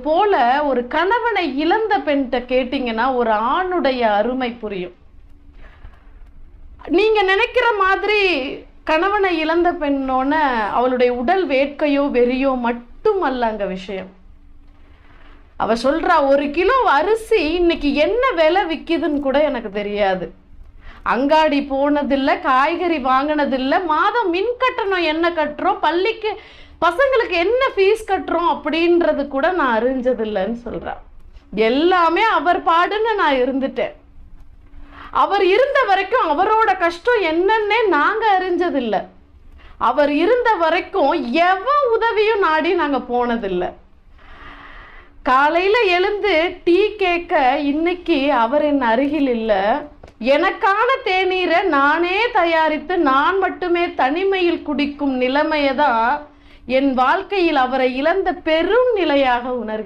போல ஒரு கணவனை இழந்த பெண்கிட்ட கேட்டீங்கன்னா ஒரு ஆணுடைய அருமை புரியும். நீங்க நினைக்கிற மாதிரி கணவனை இழந்த பெண்ணோன அவளுடைய உடல் வேட்கையோ வெறியோ மட்டுமல்ல அங்க விஷயம். அவ சொல்றா, 1 கிலோ அரிசி இன்னைக்கு என்ன விலை விக்குதுன்னு கூட எனக்கு தெரியாது. அங்காடி போனதில்லை, காய்கறி வாங்கினதில்லை, மாதம் மின் கட்டணம் என்ன கட்டுறோம், பள்ளிக்கு பசங்களுக்கு என்ன ஃபீஸ் கட்டுறோம் அப்படின்றது கூட நான் அறிஞ்சதில்லைன்னு சொல்றா. எல்லாமே அவர் பாடுன்னு நான் இருந்துட்டேன். அவர் இருந்த வரைக்கும் அவரோட கஷ்டம் என்னன்னே நாங்க அறிஞ்சதில்லை. அவர் இருந்த வரைக்கும் எவன் உதவியும் நாடி நாங்க போனதில்லை. காலையில எழுந்து டீ கேட்க இன்னைக்கு அவர் என் அருகில் இல்லை. எனக்கான தேநீரை நானே தயாரித்து நான் மட்டுமே தனிமையில் குடிக்கும் நிலைமையை தான் என் வாழ்க்கையில் அவரை இழந்த பெரும் நிலையாக உணர்கிறேன்.